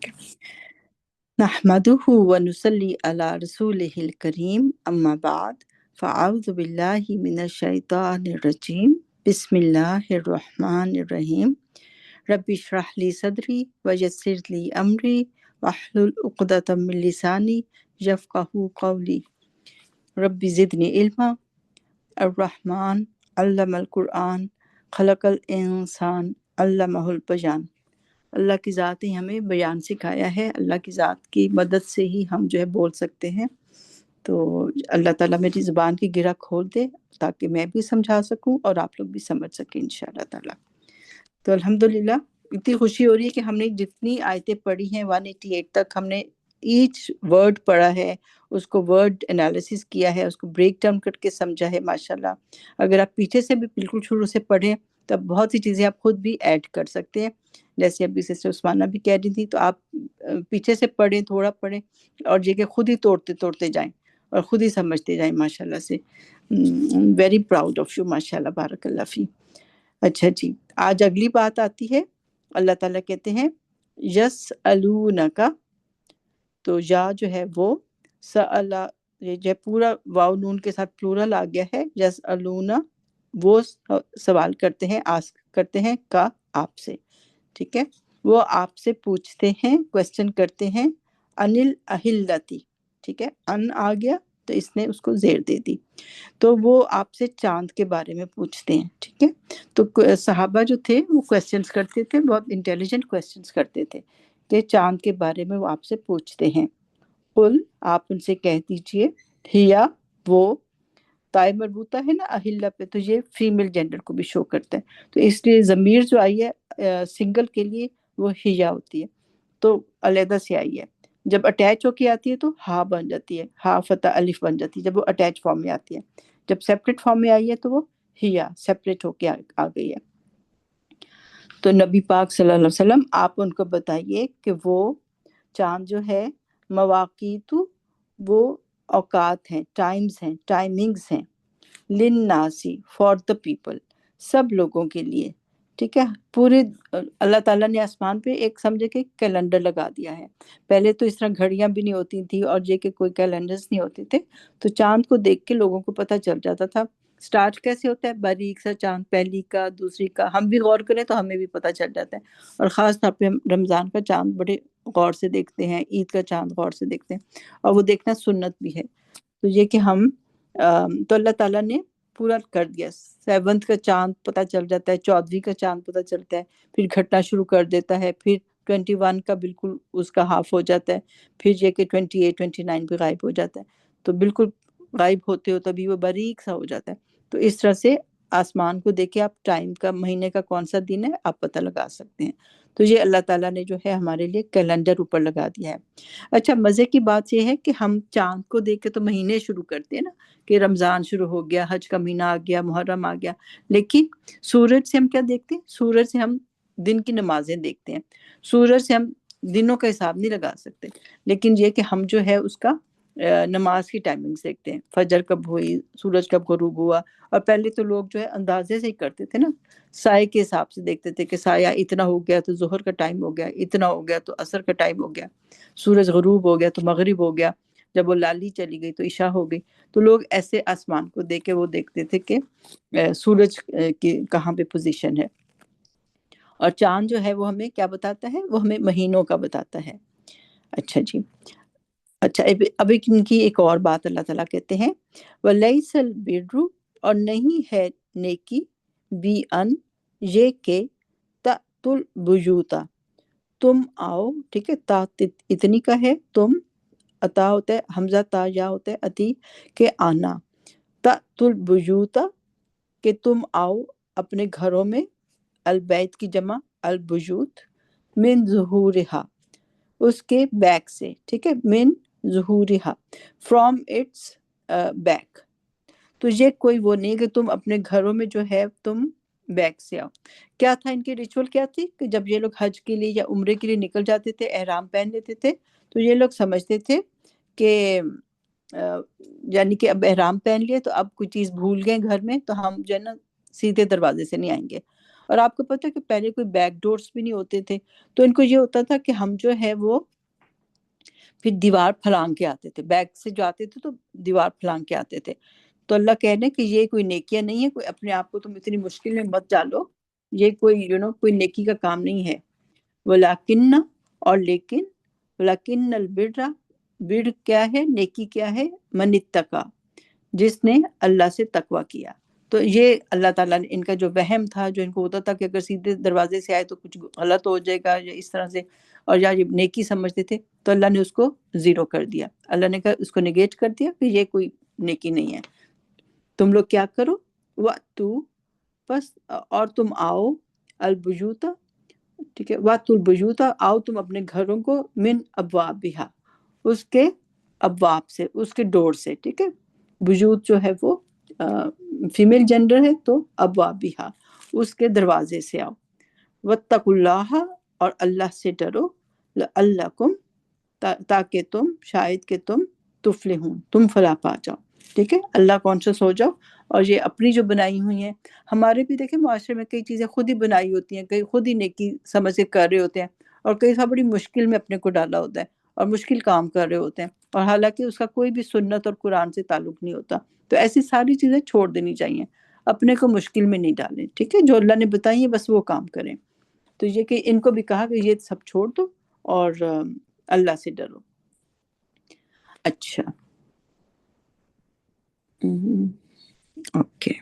ٹھیک ہے. نحمدہ ونصلی علی رسولہ الکریم اما بعد فاعوذ باللہ من الشیطان الرجیم بسم اللہ الرحمن الرحیم. رب اشرح لی صدری ویسر لی امری واحلل عقدۃ من لسانی یفقہوا قولی. رب زدنی علما. الرحمن علم القرآن خلق الانسان علمہ البیان. اللہ کی ذات ہی ہمیں بیان سکھایا ہے، اللہ کی ذات کی مدد سے ہی ہم جو ہے بول سکتے ہیں. تو اللہ تعالیٰ میری زبان کی گرہ کھول دے تاکہ میں بھی سمجھا سکوں اور آپ لوگ بھی سمجھ سکیں انشاءاللہ تعالیٰ. تو الحمدللہ اتنی خوشی ہو رہی ہے کہ ہم نے جتنی آیتیں پڑھی ہیں 188 تک ہم نے ایچ ورڈ پڑھا ہے، اس کو ورڈ انالیسس کیا ہے، اس کو بریک ڈاؤن کر کے سمجھا ہے ماشاءاللہ. اگر آپ پیچھے سے بھی بالکل شروع سے پڑھیں تب بہت سی چیزیں آپ خود بھی ایڈ کر سکتے ہیں. جیسے ابھی سسٹر عثمانہ بھی کہہ رہی تھی، تو آپ پیچھے سے پڑھیں، تھوڑا پڑھیں اور یہ کہ خود ہی توڑتے جائیں اور خود ہی سمجھتے جائیں ماشاءاللہ سے. ویری پراؤڈ آف یو ماشاءاللہ، بارک اللہ فی. اچھا جی، آج اگلی بات آتی ہے. اللہ تعالیٰ کہتے ہیں یسألونک، تو یا جو ہے وہ سألا، یہ جو ہے پورا واو نون کے ساتھ پلورل آ گیا ہے. یسألون، وہ سوال کرتے ہیں، آسک کرتے ہیں، کا آپ سے. ٹھیک ہے، وہ آپ سے پوچھتے ہیں، کویسچن کرتے ہیں. انل اہلتی، ٹھیک ہے، ان آ گیا تو اس نے اس کو زیر دے دی. تو وہ آپ سے چاند کے بارے میں پوچھتے ہیں. ٹھیک ہے، تو صحابہ جو تھے وہ کویسچنس کرتے تھے، بہت انٹیلیجنٹ کویسچنس کرتے تھے کہ چاند کے بارے میں وہ آپ سے پوچھتے ہیں. قل، آپ ان سے کہہ دیجئے، ہیا، وہ تائے مربوطہ ہے نا اہلہ پہ، تو یہ فیمیل جینڈر کو بھی شو کرتا ہے. تو اس لیے ضمیر جو آئی ہے سنگل کے لیے وہ ہیا ہوتی ہے، تو علیحدہ سے آئی ہے. جب اٹیچ ہو کے آتی ہے تو ہا بن جاتی ہے، ہا فتح الف بن جاتی ہے جب وہ اٹیچ فارم میں آتی ہے. جب سیپریٹ فارم میں آئی ہے تو وہ ہیا سیپریٹ ہو کے آ گئی ہے. تو نبی پاک صلی اللہ علیہ وسلم آپ ان کو بتائیے کہ وہ چاند جو ہے مواقیت، وہ اوقات ہیں، ٹائمز ہیں، ٹائمنگز ہیں. للناسی، فار دا پیپل، سب لوگوں کے لیے. ٹھیک ہے، پورے اللہ تعالیٰ نے آسمان پہ ایک سمجھے کہ کیلنڈر لگا دیا ہے. پہلے تو اس طرح گھڑیاں بھی نہیں ہوتی تھی اور یہ کہ کوئی کیلنڈرز نہیں ہوتے تھے، تو چاند کو دیکھ کے لوگوں کو پتہ چل جاتا تھا. سٹارٹ کیسے ہوتا ہے؟ باریک سا چاند، پہلی کا، دوسری کا، ہم بھی غور کریں تو ہمیں بھی پتہ چل جاتا ہے. اور خاص طور پہ ہم رمضان کا چاند بڑے غور سے دیکھتے ہیں، عید کا چاند غور سے دیکھتے ہیں، اور وہ دیکھنا سنت بھی ہے. تو یہ کہ ہم تو اللہ تعالیٰ نے پورا کر دیا. 7 کا چاند پتہ چل جاتا ہے، 14 کا چاند پتہ چلتا ہے، پھر گھٹنا شروع کر دیتا ہے، پھر 21 کا بالکل اس کا ہاف ہو جاتا ہے، پھر یہ کہ 28 29 پہ غائب ہو جاتا ہے. تو بالکل غائب ہوتے ہو تبھی وہ باریک سا ہو جاتا ہے. تو اس طرح سے آسمان کو دیکھ کے آپ ٹائم کا، مہینے کا کون سا دن ہے آپ پتہ لگا سکتے ہیں. تو یہ اللہ تعالیٰ نے جو ہے ہمارے لیے کیلنڈر اوپر لگا دیا ہے. اچھا، مزے کی بات یہ ہے کہ ہم چاند کو دیکھ کے تو مہینے شروع کرتے ہیں نا، کہ رمضان شروع ہو گیا، حج کا مہینہ آ گیا، محرم آ گیا. لیکن سورج سے ہم کیا دیکھتے ہیں؟ سورج سے ہم دن کی نمازیں دیکھتے ہیں. سورج سے ہم دنوں کا حساب نہیں لگا سکتے، لیکن یہ کہ ہم جو ہے اس کا نماز کی ٹائمنگ دیکھتے ہیں، فجر کب ہوئی، سورج کب غروب ہوا. اور پہلے تو لوگ جو ہے اندازے سے ہی کرتے تھے نا، سائے کے حساب سے دیکھتے تھے کہ سایہ اتنا ہو گیا تو ظہر کا ٹائم ہو گیا، اتنا ہو گیا تو عصر کا ٹائم ہو گیا، سورج غروب ہو گیا تو مغرب ہو گیا، جب وہ لالی چلی گئی تو عشاء ہو گئی. تو لوگ ایسے آسمان کو دیکھ کے وہ دیکھتے تھے کہ سورج کی کہاں پہ پوزیشن ہے. اور چاند جو ہے وہ ہمیں کیا بتاتا ہے؟ وہ ہمیں مہینوں کا بتاتا ہے. اچھا جی، اچھا اب ان کی ایک اور بات اللہ تعالیٰ کہتے ہیں وَلَيْسَ الْبِرُّ، اور نہیں ہے نیکی، بی ان، یہ کہ تَأْتُوا الْبُيُوتَ، تم آؤ. ٹھیک ہے، تا اتنی کا ہے، تم، عطا ہوتا ہے، حمزہ تا یا ہوتا ہے اتی، کہ آنا. تَأْتُوا الْبُيُوتَ، کہ تم آؤ اپنے گھروں میں، البیت کی جمع البیوت، من ظہورہا، اس کے بیک سے. ٹھیک ہے، من ظہورہا، فرام اٹس بیک. تو یہ کوئی وہ نہیں کہ تم اپنے گھروں میں جو ہے تم بیک سے آؤ. کیا تھا ان کی ریچول؟ کیا تھی کہ جب یہ لوگ حج کے لیے یا عمرے کے لیے نکل جاتے تھے، احرام پہن لیتے تھے، تو یہ لوگ سمجھتے تھے کہ یعنی کہ اب احرام پہن لیے تو اب کوئی چیز بھول گئے گھر میں، تو ہم جو ہے نا سیدھے دروازے سے نہیں آئیں گے، اور آپ کو پتہ ہے کہ پہلے کوئی بیک ڈورز بھی نہیں ہوتے تھے، تو ان کو یہ ہوتا تھا کہ ہم جو ہے وہ پھر دیوار پھلانگ کے آتے تھے، بیک سے جو آتے تھے تو دیوار پھلانگ کے آتے تھے. تو اللہ کہہ رہے ہیں کہ یہ کوئی نیکیاں نہیں ہے، کوئی اپنے آپ کو تم اتنی مشکل میں مت ڈالو، یہ کوئی کوئی نیکی کا کام نہیں ہے. ولیکن، اور لیکن، ولیکن البر، بر کیا ہے، نیکی کیا ہے، من اتقا، جس نے اللہ سے تقوی کیا. تو یہ اللہ تعالیٰ نے ان کا جو وہم تھا، جو ان کو ہوتا تھا کہ اگر سیدھے دروازے سے آئے تو کچھ غلط ہو جائے گا یا اس طرح سے، اور یا یہ نیکی سمجھتے تھے، تو اللہ نے اس کو زیرو کر دیا. اللہ نے کہا اس کو نگیٹ کر دیا کہ یہ کوئی نیکی نہیں ہے. تم لوگ کیا کرو، وَأْتُوا، بس، اور تم آؤ، البیوت، ٹھیک ہے، وَأْتُوا البیوت، آؤ تم اپنے گھروں کو، من ابوابہا، اس کے ابواب سے، اس کے ڈور سے. ٹھیک ہے، بیوت جو ہے وہ فیمیل جینڈر ہے، تو ابوابہا، اس کے دروازے سے آؤ. واتقوا اللہ، اور اللہ سے ڈرو، لعلکم، تاکہ تم، شاید کہ تم، تفلحون، تم فلاح پا جاؤ. ٹھیک ہے، اللہ کانشیس ہو جاؤ. اور یہ اپنی جو بنائی ہوئی ہیں، ہمارے بھی دیکھیں معاشرے میں کئی چیزیں خود ہی بنائی ہوتی ہیں، کئی خود ہی نیکی سمجھ کے کر رہے ہوتے ہیں، اور کئی سب بڑی مشکل میں اپنے کو ڈالا ہوتا ہے اور مشکل کام کر رہے ہوتے ہیں، اور حالانکہ اس کا کوئی بھی سنت اور قرآن سے تعلق نہیں ہوتا. تو ایسی ساری چیزیں چھوڑ دینی چاہیے، اپنے کو مشکل میں نہیں ڈالیں. ٹھیک ہے، جو اللہ نے بتائی ہیں بس وہ کام کریں. تو یہ کہ ان کو بھی کہا کہ یہ سب چھوڑ دو اور اللہ سے ڈرو. اچھا، اوکے.